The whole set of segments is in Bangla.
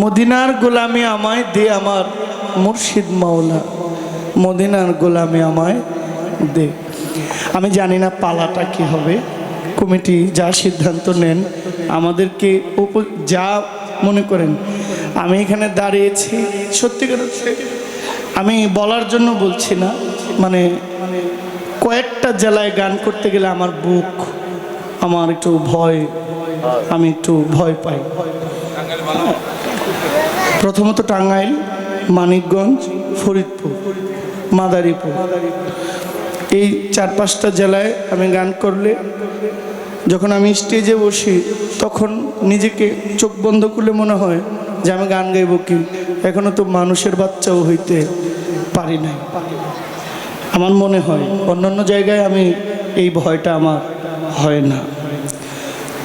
মদিনার গোলামি আমায় দে আমার মুর্শিদ মাওলা, মদিনার গোলামি আমায় দে। আমি জানি না পালাটা কি হবে, কমিটি যা সিদ্ধান্ত নেন আমাদেরকে যা মনে করেন। আমি এখানে দাঁড়িয়েছি সত্যিকার আমি বলার জন্য বলছি না, মানে কয়েকটা জেলায় গান করতে গেলে আমার বুক, আমার একটু ভয়, আমি একটু ভয় পাই। প্রথমত টাঙ্গাইল, মানিকগঞ্জ, ফরিদপুর, মাদারীপুর, এই 4-5টা জেলায় আমি গান করলে যখন আমি স্টেজে বসি তখন নিজেকে চোখ বন্ধ করলে মনে হয় যে আমি গান গাইব কি, এখনো তো মানুষের বাচ্চাও হইতে পারি নাই। আমার মনে হয় অন্যান্য জায়গায় আমি এই ভয়টা আমার হয় না।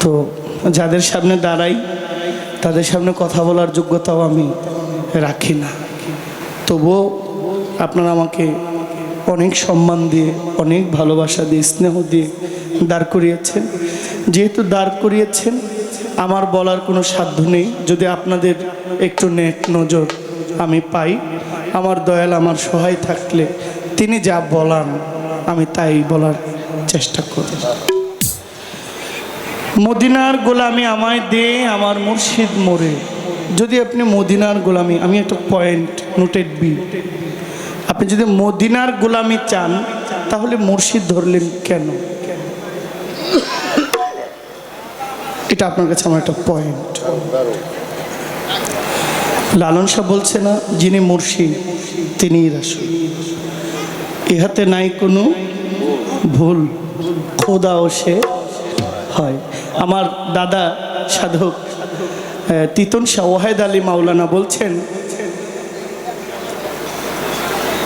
তো যাদের সামনে দাঁড়াই তাদের সামনে কথা বলার যোগ্যতাও আমি রাখি না, তবুও আপনারা আমাকে অনেক সম্মান দিয়ে, অনেক ভালোবাসা দিয়ে, স্নেহ দিয়ে দাঁড় করিয়েছেন। যেহেতু দাঁড় করিয়েছেন আমার বলার কোনো সাধ্য নেই। যদি আপনাদের একটু নেক নজর আমি পাই, আমার দয়াল আমার সহায় থাকলে তিনি যা বলান আমি তাই বলার চেষ্টা করি। মদিনার গোলামি আমায় দে আমার মুর্শিদ মোরে। যদি আপনি মদিনার গোলামি, আমি একটা পয়েন্ট নোটেড বি, আপনি যদি মদিনার গোলামি চান তাহলে মুর্শিদ ধরলেন কেন? এটা আপনার কাছে আমার একটা পয়েন্ট। লালন শাহ বলছে না, যিনি মুর্শিদ তিনিই রাসূল, ইহাতে নাই কোনো ভুল, খোদাও সে হয়। আমার দাদা সাধক তিতন শাহ ওয়াহেদ আলী মাওলানা বলছেন,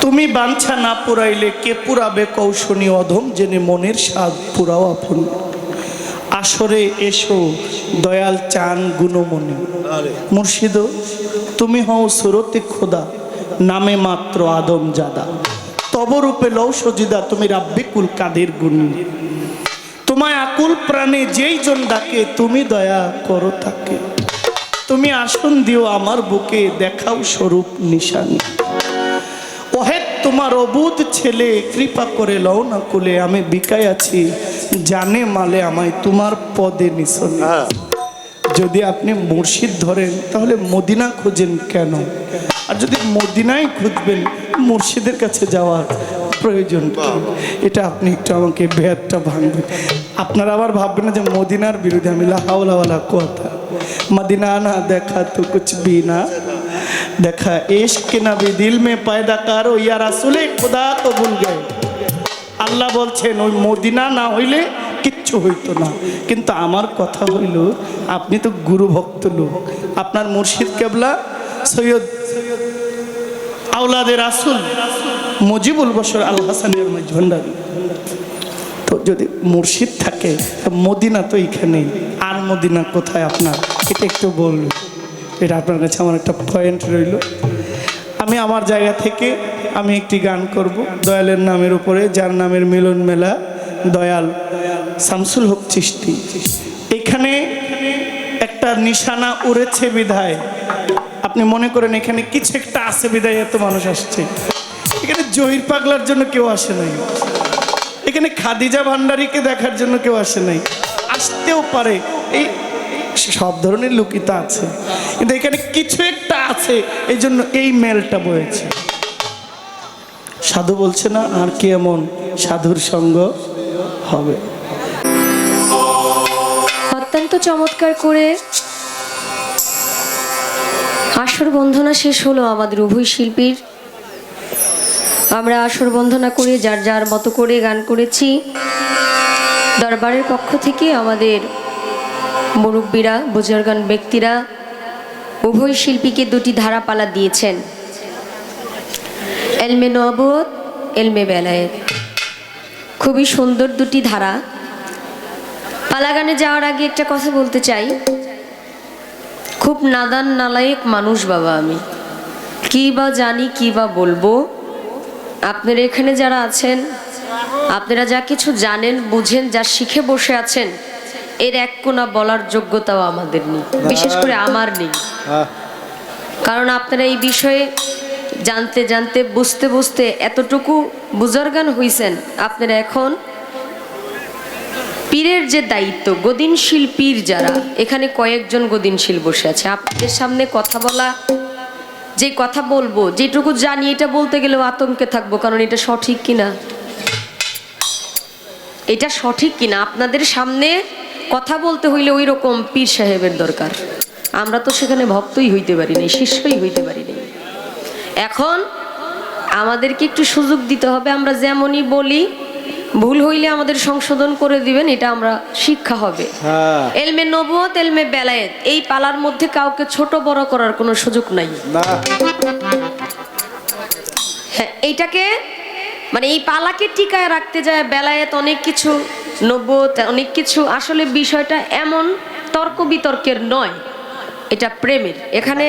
তুমি বাঞ্ছা না পুরাইলে কে পুরাবে কৌশনী অধম, জেনে মনের স্বাদ পুরাও আপন। আসরে এসো দয়াল চান গুণমণি, মুর্শিদ তুমি হও সুরতে খোদা, নামে মাত্র আদম জাদা। তব রূপে লও সজিদা, তুমি রাব্বিকুল কাদের গুণী। তোমায় আকুল প্রাণে যেই জন ডাকে, তুমি দয়া করো তাকে। তুমি আসন দিও আমার বুকে, দেখাও স্বরূপ নিশানি। ওহে তোমার অবুধ ছেলে, কৃপা করে লও না কুলে। আমি বিকায় আছি জানে মালে, আমায় তোমার পদে নিশানি। যদি আপনি মুর্শিদ ধরেন তাহলে মদিনা খোঁজেন কেন? আর যদি মদিনায় খুঁজবেন মুর্শিদের কাছে যাওয়ার প্রয়োজন কি? এটা আপনি একটু আমাকে ভেদটা ভাঙবেন। আপনারা আবার ভাববেন না যে মদিনার বিরুদ্ধে আমি, লা হাওলা ওয়ালা কুওয়াতা, মদিনা না দেখা তো কুছ ভি না দেখা, ইশক নবী দিল মে পয়দা কারো, ইয়া রাসূলে খুদা তো ভুল গয়ে। আল্লাহ বলছেন ওই মদিনা না হইলে কিচ্ছু হইতো না। কিন্তু আমার কথা হইল, আপনি তো গুরু ভক্ত লোক, আপনার মুর্শিদ কেবলা সৈয়দ আওলাদে রাসূল মুজিবুল বশর আল হাসানের মাঝভান্ডারী। তো যদি মুর্শিদ থাকে মদিনা তো এইখানেই, আর মদিনা কোথায় আপনার? এটা একটু বলুন। এটা আপনার কাছে আমার একটা পয়েন্ট রইল। আমি আমার জায়গা থেকে আমি একটি গান করব দয়ালের নামের উপরে, যার নামের মিলন মেলা দয়াল শামসুল হক চিশতি। এখানে একটা নিশানা উড়েছে বিধায়, আপনি মনে করেন এখানে কিছু একটা আছে বিধায় এত মানুষ আসছে। এখানে জহির পাগলার জন্য কেউ আসে নাই, এখানে খাদিজা ভান্ডারীকে দেখার জন্য কেউ আসে নাই। আসতেও পারে, এই সব ধরনের লুকিতা আছে, কিন্তু এখানে কিছু একটা আছে, এই জন্য এই মেলটা বয়েছে। সাধু বলছে না, আর কি এমন সাধুর সঙ্গ হবে। অত্যন্ত চমৎকার করে আসর বন্ধনা শেষ হলো আমাদের উভয় শিল্পীর। আমরা আসর বন্ধনা করে যার যার মতো করে গান করেছি। দরবারের পক্ষ থেকে আমাদের মুরব্বীরা, বুজুর্গান ব্যক্তিরা উভয় শিল্পীকে দুটি ধারাপালা দিয়েছেন, এলমে নবুয়ত, এলমে বেলায়েত। খুবই সুন্দর দুটি ধারা। পালা গানে যাওয়ার আগে একটা কথা বলতে চাই, খুব নাদান নালায়েক মানুষ বাবা আমি, কি বা জানি কি বা বলবো। আপনারা এখানে যারা আছেন, আপনারা যা কিছু জানেন বুঝেন, যা শিখে বসে আছেন, এর এক কোনা বলার যোগ্যতাও আমাদের নেই, বিশেষ করে আমার নেই। কারণ আপনারা এই বিষয়ে জানতে জানতে বুঝতে বুঝতে এতটুকু বুজুর্গান হইছেন, আপনারা এখন পীরের যে দায়িত্ব, গদিনশীল পীর যারা, এখানে কয়েকজন গদিনশীল বসে আছে, আপনাদের সামনে কথা বলা, যে কথা বলবো, যেটুকু জানি এটা বলতে গেলেও আতঙ্কে থাকবো, কারণ এটা সঠিক কিনা, এটা সঠিক কিনা আপনাদের সামনে কথা বলতে হইলে ওই রকম পীর সাহেবের দরকার। আমরা তো সেখানে ভক্তই হইতে পারি নাই, শিষ্যই হইতে পারি নাই। এখন আমাদেরকে একটু সুযোগ দিতে হবে, আমরা যেমনই বলি ভুল হইলে আমাদের সংশোধন করে দিবেন, এটা আমরা শিক্ষা হবে। এলমে নবুয়ত, এলমে বেলায়েত, এই পালার মধ্যে কাউকে ছোট বড় করার কোনো সুযোগ নাই। হ্যাঁ, এইটাকে মানে এই পালাকে টিকায় রাখতে যায় বেলায়েত অনেক কিছু, নবুয়ত অনেক কিছু। আসলে বিষয়টা এমন তর্ক বিতর্কের নয়, এটা প্রেমের। এখানে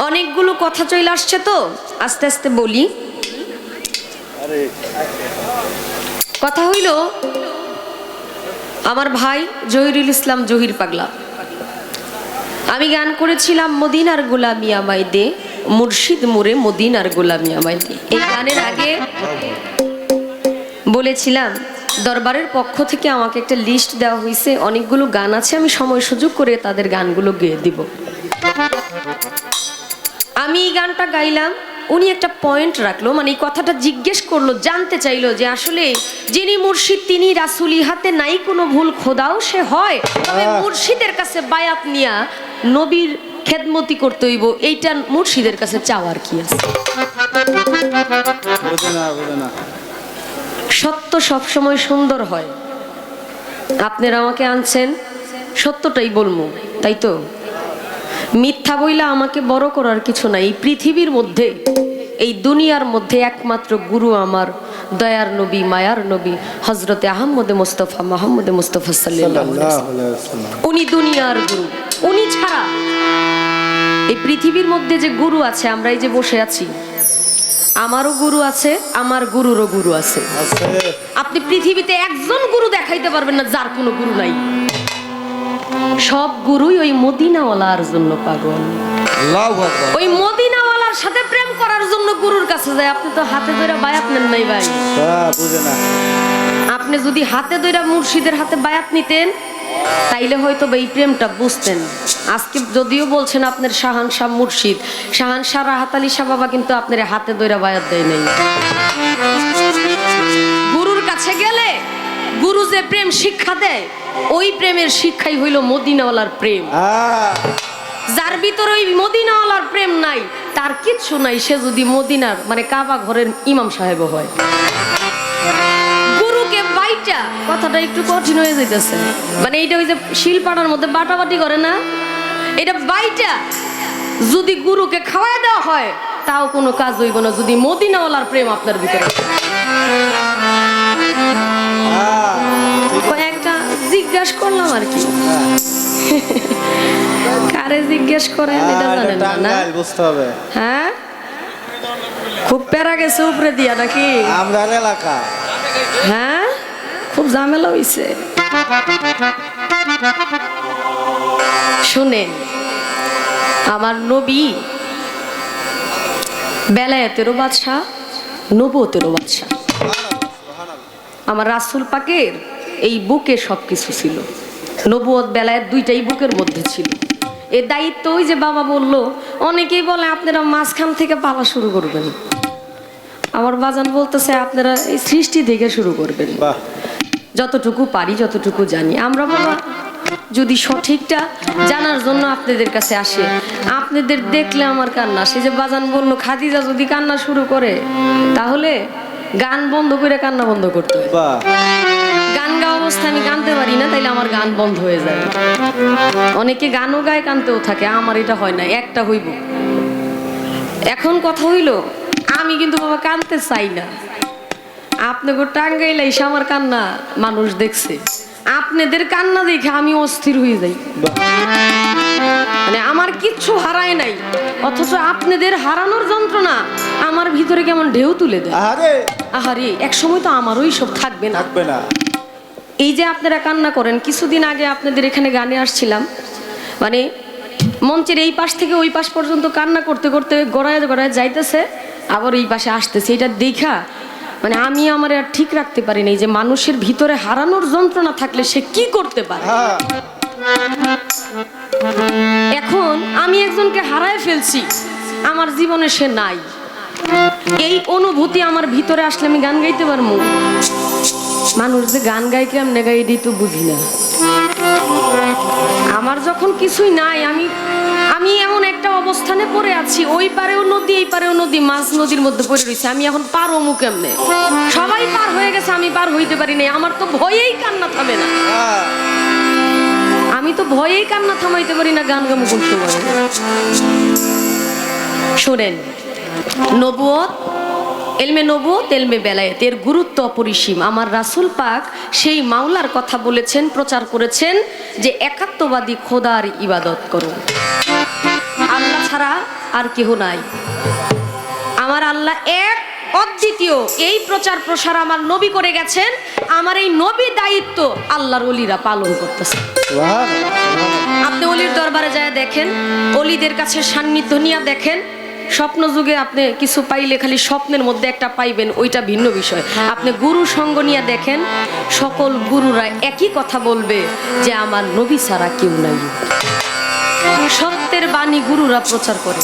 অনেকগুলো কথা চলে আসছে, তো আস্তে আস্তে বলি। কথা হইল, আমার ভাই জহিরুল ইসলাম জহির পাগলা, আমি গান করেছিলাম মদিনার গোলামি আমায় দে, মুর্শিদ মোরে মদিনার গোলামি আমায় দে। এই গানের আগে বলেছিলাম দরবারের পক্ষ থেকে আমাকে একটা লিস্ট দেওয়া হয়েছে, অনেকগুলো গান আছে, আমি সময় সুযোগ করে তাদের গানগুলো গেয়ে দিব। আমি এই গানটা গাইলাম, উনি একটা পয়েন্ট রাখলো, মানে এই কথাটা জিজ্ঞেস করলো, জানতে চাইলো যে আসলে যিনি মুর্শিদ তিনি রাসূল, ইহাতে নাই কোনো ভুল, খোদাও সে হয়, তবে মুর্শিদের কাছে বায়াত নিয়া নবীর খেদমতি করতে হইব, এইটা মুর্শিদের কাছে চাওয়ার কি আছে? সত্য সবসময় সুন্দর হয়। আপনারা আমাকে আনছেন, সত্যটাই বলবো, তাই তো? মিথ্যা বইলা আমাকে বড় করার কিছু নাই। এই পৃথিবীর মধ্যে, এই দুনিয়ার মধ্যে একমাত্র গুরু আমার দয়ার নবী, মায়ার নবী হযরতে আহমদে মুস্তাফা, মুহাম্মদে মুস্তাফা সাল্লাল্লাহু আলাইহি ওয়াসাল্লাম। উনি দুনিয়ার গুরু, উনি ছাড়া এই পৃথিবীর মধ্যে যে গুরু আছে, আমরা এই যে বসে আছি, আমারও গুরু আছে, আমার গুরুরও গুরু আছে। আপনি পৃথিবীতে একজন গুরু দেখাইতে পারবেন না যার কোনো গুরু নাই। সব গুরুই ওই মদিনাওয়ালার জন্য পাগল, ওই মদিনাওয়ালার সাথে প্রেম করার জন্য গুরুর কাছে যায়। আপনি তো হাতে ধরে বায়াত নেন নাই ভাই, আপনি যদি হাতে ধরে মুর্শিদের হাতে বায়াত নিতেন তাইলে হয়তো এই প্রেমটা বুঝতেন। আজকে যদিও বলছেন আপনার শাহানশাহ মুর্শিদ, শাহানশাহ রাহাত আলী শাহ বাবা কিন্তু আপনার হাতে ধরে বায়াত দেয় নাই। গুরুর কাছে গেলে গুরু যে প্রেম শিক্ষা দেয়, ওই প্রেমের শিক্ষাই হইল মদিনাওয়ালার প্রেম। যার ভিতরে ওই মদিনাওয়ালার প্রেম নাই, তার কিচ্ছু নাই, সে যদি মদিনার মানে কাবা ঘরের ইমাম সাহেব হয়। গুরুকে বাইটা, কথাটা একটু কঠিন হয়ে যাইতেছে, মানে এইটা ওই যে শিলপাটার মধ্যে বাটাবাটি করে না, এটা বাইটা যদি গুরুকে খাওয়াই দেওয়া হয় তাও কোনো কাজ হইব না, যদি মদিনাওয়ালার প্রেম আপনার ভিতরে। কয়েকটা জিজ্ঞাসা করলাম আর কি, কারে জিজ্ঞেস করেন এটা জানেন না? বুঝতে হবে। হ্যাঁ, খুব প্যারা গেছে উপরে দিয়া নাকি আমরা এলাকা? হ্যাঁ, খুব ঝামেলা হইছে। শুনেন, আমার নবী বেলায়েতেরও বাদশা, নবুয়তেরও বাদশা। আমার রাসূল পাকের এই বুকে সবকিছু ছিল, নবুয়ত বেলায়েত দুইটাই বুকের মধ্যে ছিল। এই দায়িত্ব ওই যে বাবা বলল, অনেকেই বলে আপনারা মাঝখান থেকে পালা শুরু করবেন, আমার বাজান বলতেছে আপনারা এই সৃষ্টি থেকে শুরু করবেন। যতটুকু পারি, যতটুকু জানি আমরা বাবা, যদি সঠিকটা জানার জন্য আপনাদের কাছে আসে, আপনাদের দেখলে আমার কান্না আসে। যে বাজান বললো খাদিজা যদি কান্না শুরু করে তাহলে গান বন্ধ করে কান্না বন্ধ করতে হয়। গান গাওয়া অবস্থায় আমি কানতে পারি না, তাইলে আমার গান বন্ধ হয়ে যায়। অনেকে গানও গায়, কানতেও থাকে, আমার এটা হয় না, একটা হইব। এখন কথা হইল, আমি কিন্তু বাবা কানতে চাই না। আপনাকে টাঙ্গাইলে এসে আমার কান্না মানুষ দেখছে, আপনাদের কান্না দেখে আমি অস্থির হয়ে যাই। মানে আমার কিচ্ছু হারায় নাই, অথচ আপনাদের হারানোর যন্ত্রণা আমার ভিতরে কেমন ঢেউ তুলে দেয়। আহারে, এক সময় তো আমারও সব থাকবে না। এই যে আপনারা কান্না করেন, কিছুদিন আগে আপনাদের এখানে গানে আসছিলাম, মানে মঞ্চের এই পাশ থেকে ওই পাশ পর্যন্ত কান্না করতে করতে গড়ায় গড়ায় যাইতেছে, আবার এই পাশে আসতেছে। এটা দেখা মানে আমি আমার আর ঠিক রাখতে পারি নাই যে মানুষের ভিতরে হারানোর যন্ত্রণা থাকলে সে কি করতে পারে। এখন আমি একজনকে হারায় ফেলছি, আমার জীবনে সে নাই। এই অনুভূতি আমার ভিতরে আসলে আমি গান গাইতে পারবো। মানুষ যে গান গাই কেমনে গাই এটাই তো বুঝি না। আমার যখন কিছুই নাই, আমি এমন একটা অবস্থানে পড়ে আছি, ওই পারেও নদী এই পারেও নদী, মাঝ নদীর মধ্যে পড়ে রয়েছে। আমি এখন পার হমু কেমনে? সবাই পার হয়ে গেছে, আমি পার হইতে পারি নাই। আমার তো ভয়েই কান্না থামে না, আমি তো ভয়েই কান্না থামাইতে পারি না। গান গামু কোন সময়? শোনেন, নবুয়ত, এলমে নবুয়ত, এলমে বেলায়েত এর গুরুত্ব অপরিসীম। আমার রাসূল পাক সেই মাওলার কথা বলেছেন, প্রচার করেছেন যে একাত্মবাদী খোদার ইবাদত করুন, আল্লাহ ছাড়া আর কেহ নাই, আমার আল্লাহ এক, অদ্বিতীয়। এই প্রচার প্রসার আমার নবী করে গেছেন, আমার এই নবী দায়িত্ব আল্লাহর ওলিরা পালন করতেছে। আপনি অলির দরবারে যায় দেখেন, অলিদের কাছে সান্নিধ্য নিয়ে দেখেন। স্বপ্ন যুগে আপনি কিছু পাইলে খালি স্বপ্নের মধ্যে একটা পাইবেন, ওইটা ভিন্ন বিষয়। আপনি গুরু সঙ্গ নিয়ে দেখেন, সকল গুরুরা একই কথা বলবে যে আমার নবী ছাড়া কেউ নাই। সত্যের বাণী গুরুরা প্রচার করে।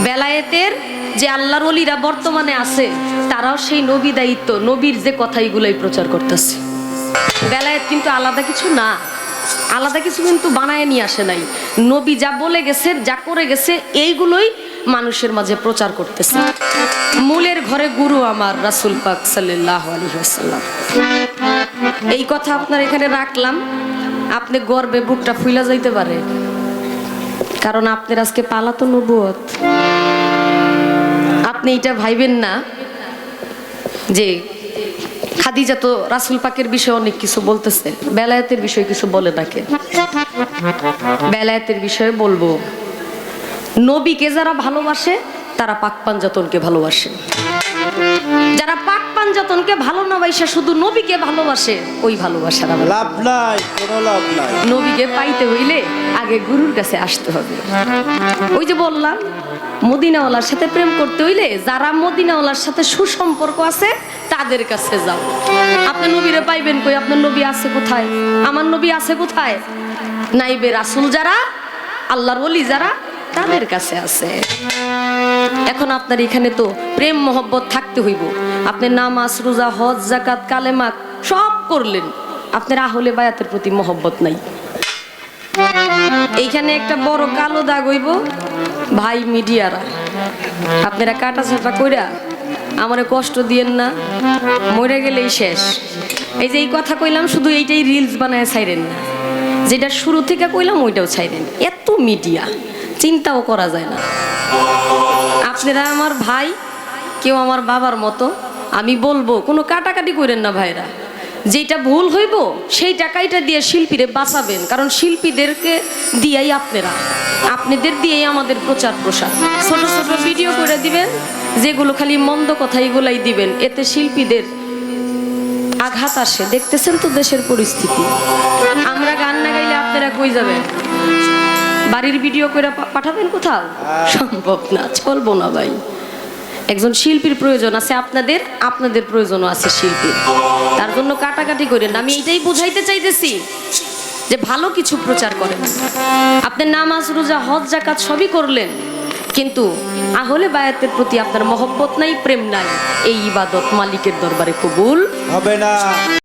বেলায়েতের যে আল্লাহর ওলিরা বর্তমানে আছে, তারাও সেই নবী দায়িত্ব, নবীর যে কথা এগুলাই প্রচার করতেছে। বেলায়েত কিন্তু আলাদা কিছু না, আলাদা কিছু কিন্তু বানায় নিয়ে আসে নাই। নবী যা বলে গেছে, যা করে গেছে, এইগুলোই মানুষের মাঝে প্রচার করতেছে। মূলের ঘরে গুরু আমার রাসূল পাক সাল্লাল্লাহু আলাইহি ওয়াসাল্লাম। এই কথা আপনার এখানে রাখলাম, আপনি গর্বে বুকটা ফুইলা যাইতে পারে, কারণ আপনার আজকে পালাতো নবুয়ত। আপনি এটা ভাইবেন না যে খাদিজা তো রাসূল পাকের বিষয়ে অনেক কিছু বলতেছে, বেলায়েতের বিষয়ে কিছু বলে নাকি? বেলায়েতের বিষয়ে বলবো, নবীকে যারা ভালোবাসে তারা পাক পাঞ্জাতনকে ভালোবাসে। যারা পাক পাঞ্জাতনকে ভালো না বাসে শুধু নবীকে ভালোবাসে, ওই ভালোবাসার লাভ নাই, কোনো লাভ নাই। নবীকে পাইতে হইলে আগে গুরুর কাছে আসতে হবে। ওই যে বললাম, মদিনাওয়ালার সাথে প্রেম করতে হইলে যারা মদিনাওয়ালার সাথে সুসম্পর্ক আছে তাদের কাছে যাও। আপনি নবীরে পাইবেন কই? আপনার নবী আছে কোথায়? আমার নবী আছে কোথায়? নাইবে রাসূল যারা, আল্লাহর ওলি যারা, তাদের কাছে আছে। এখন আপনার এখানে তো প্রেম মহব্বত থাকতে হইব। আপনি নামাজ, রোজা, হজ, যাকাত, কালেমা সব করলেন, আপনার আহলে বায়াতের প্রতি মহব্বত নাই। এইখানে একটা বড় কালো দাগ হইব, ভাই মিডিয়ারা আপনারা কাটা ছাটা কইরা আমারে কষ্ট দিয়েন না, মরে গেলেই শেষ। এই যে এই কথা কইলাম, শুধু এইটাই রিলস বানায় ছাইরেন না, যেটা শুরু থেকে কইলাম ওইটাও ছাইরেন। এত মিডিয়া চিন্তাও করা যায় না। আপনারা আমার ভাই, কেউ আমার বাবার মতো। আমি বলবো কোনো কাটাকাটি করেন না ভাইরা, যেটা ভুল হইব সেই টাকাইটা দিয়ে শিল্পীরে বাঁচাবেন, কারণ শিল্পীদেরকে দিয়াই আপনাদের দিয়েই আমাদের প্রচার প্রসার। ছোট ছোট ভিডিও করে দিবেন, যেগুলো খালি মন্দ কথা এগুলাই দিবেন, এতে শিল্পীদের আঘাত আসে। দেখতেছেন তো দেশের পরিস্থিতি। আমরা গান না গাইলে আপনারা কই যাবেন? বাড়ির ভিডিও করে পাঠাবেন কোথাও? সম্ভব না, চলবো না ভাই। একজন শিল্পীর প্রয়োজন আছে আপনাদের প্রয়োজনও আছে শিল্পীর। তার জন্য কাটাকাটি করেন না। আমি এইটাই বুঝাইতে চাইতেছি যে ভালো কিছু প্রচার করেন। আপনি নামাজ, রোজা, হজ, যাকাত সবই করলেন, কিন্তু আহলে বায়াতের প্রতি আপনার মহব্বত নাই, প্রেম নাই, এই ইবাদত মালিকের দরবারে কবুল হবে না।